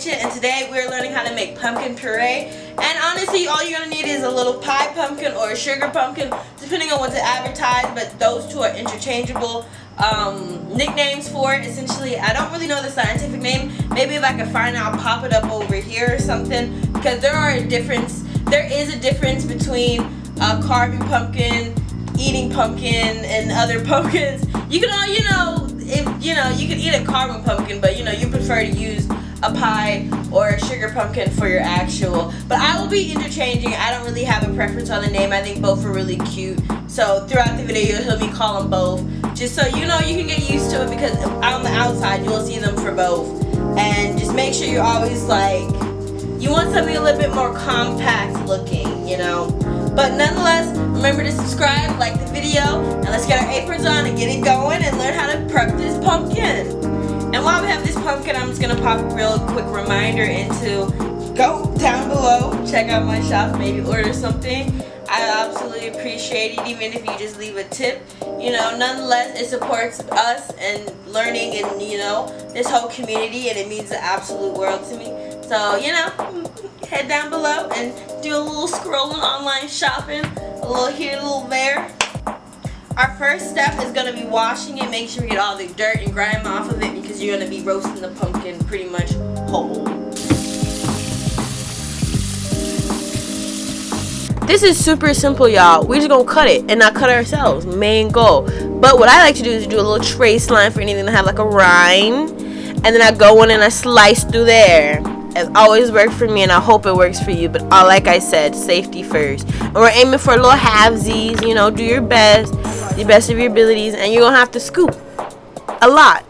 kitchen, and today we're learning how to make pumpkin puree. And honestly, all you're gonna need is a little pie pumpkin or a sugar pumpkin, depending on what's advertised, but those two are interchangeable nicknames for it. Essentially, I don't really know the scientific name. Maybe if I can find it, I'll pop it up over here or something, because there is a difference between carving pumpkin, eating pumpkin, and other pumpkins. You can all, you can eat a carving pumpkin, but you prefer to use a pie or a sugar pumpkin for your actual. But I will be interchanging. I don't really have a preference on the name. I think both are really cute. So throughout the video, you'll hear me call them both, just so you can get used to it, because on the outside you'll see them for both. And just make sure you're always you want something a little bit more compact looking, But nonetheless, remember to subscribe, like the video, and let's get our aprons on and get it going and learn how to prep this pumpkin. And while we have this pumpkin, I'm just going to pop a real quick reminder go down below, check out my shop, maybe order something. I absolutely appreciate it, even if you just leave a tip. Nonetheless, it supports us and learning and, this whole community, and it means the absolute world to me. So, head down below and do a little scrolling online shopping, a little here, a little there. Our first step is going to be washing it, make sure we get all the dirt and grime off of it, because you're going to be roasting the pumpkin pretty much whole. This is super simple, y'all. We're just going to cut it and not cut it ourselves. Main goal. But what I like to do is do a little trace line for anything to have like a rind. And then I go in and I slice through there. It always worked for me, and I hope it works for you. But like I said, safety first. And we're aiming for little halvesies. Do your best, the best of your abilities, and you're gonna have to scoop a lot.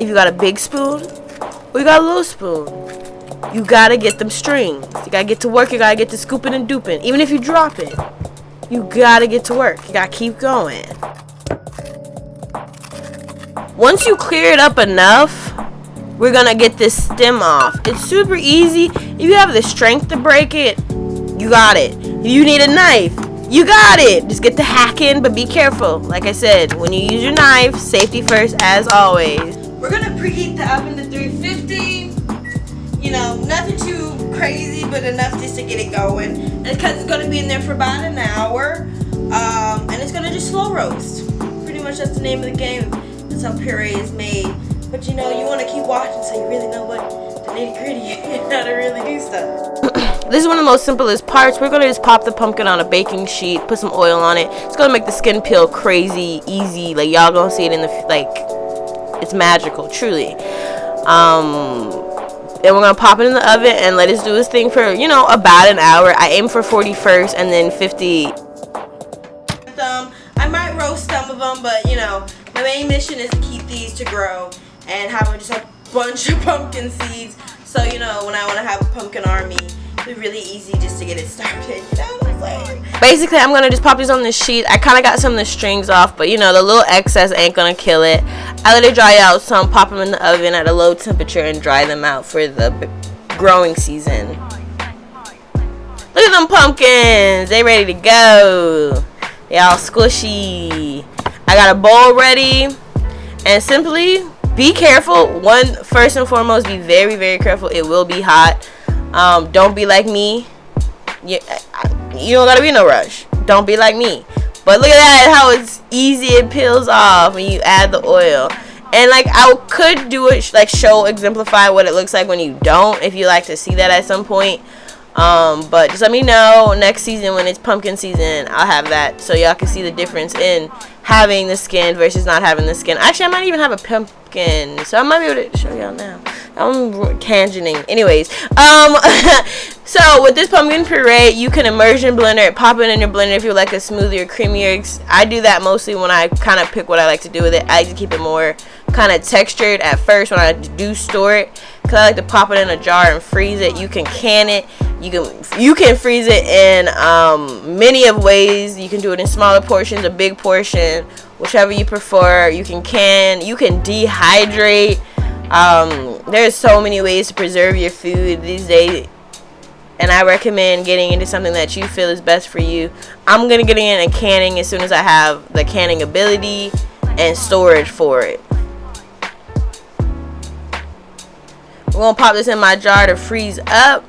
If you got a big spoon or you got a little spoon, you gotta get them strings. You gotta get to work. You gotta get to scooping and duping. Even if you drop it, you gotta get to work. You gotta keep going. Once you clear it up enough, we're gonna get this stem off. It's super easy. If you have the strength to break it, you got it. If you need a knife, you got it. Just get the hack in, but be careful. Like I said, when you use your knife, safety first as always. We're gonna preheat the oven to 350. Nothing too crazy, but enough just to get it going. And because it's gonna be in there for about an hour, and it's gonna just slow roast. Pretty much that's the name of the game. That's how puree is made. But you want to keep watching so you really know what the nitty gritty is, how to really do stuff. This is one of the most simplest parts. We're going to just pop the pumpkin on a baking sheet, put some oil on it. It's going to make the skin peel crazy, easy. Y'all going to see it in it's magical, truly. Then we're going to pop it in the oven and let it do its thing for, about an hour. I aim for 40 first and then 50. I might roast some of them, but, my main mission is to keep these to grow and have just a bunch of pumpkin seeds. So, when I want to have a pumpkin army, it's really easy just to get it started. Basically, I'm going to just pop these on the sheet. I kind of got some of the strings off, but, the little excess ain't going to kill it. I let it dry out some, pop them in the oven at a low temperature, and dry them out for the growing season. Look at them pumpkins. They ready to go. They all squishy. I got a bowl ready, and simply be careful. First and foremost, be very, very careful. It will be hot. Don't be like me. You don't gotta be in no rush. Don't be like me. But look at that, how it's easy it peels off when you add the oil. And I could do it, exemplify what it looks like when you don't, if you like to see that at some point. But just let me know next season when it's pumpkin season. I'll have that so y'all can see the difference in having the skin versus not having the skin. Actually, I might even have a pumpkin, so I might be able to show y'all now. I'm tangenting. Anyways, so with this pumpkin puree, you can immersion blender it, pop it in your blender if you like a smoothie or creamier. I do that mostly when I kind of pick what I like to do with it. I like to keep it more kind of textured at first when I do store it, because I like to pop it in a jar and freeze it. You can can it. You can freeze it in many of ways. You can do it in smaller portions, a big portion, whichever you prefer. You can dehydrate. There's so many ways to preserve your food these days, and I recommend getting into something that you feel is best for you. I'm gonna get in canning as soon as I have the canning ability and storage for it. We're gonna pop this in my jar to freeze up.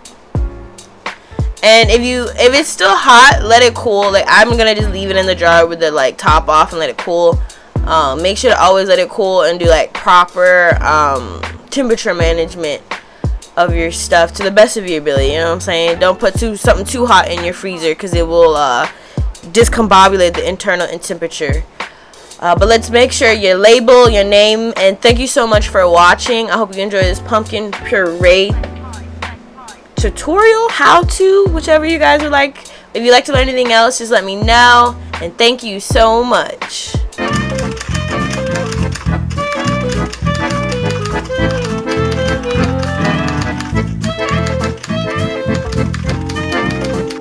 And if it's still hot, let it cool. Like, I'm gonna just leave it in the jar with the like top off and let it cool. Make sure to always let it cool and do like proper temperature management of your stuff to the best of your ability. You know what I'm saying? Don't put something too hot in your freezer, because it will discombobulate the internal temperature. But let's make sure your label, your name, and thank you so much for watching. I hope you enjoy this pumpkin puree tutorial, how to, whichever you guys would like. If you'd like to learn anything else, just let me know. And thank you so much.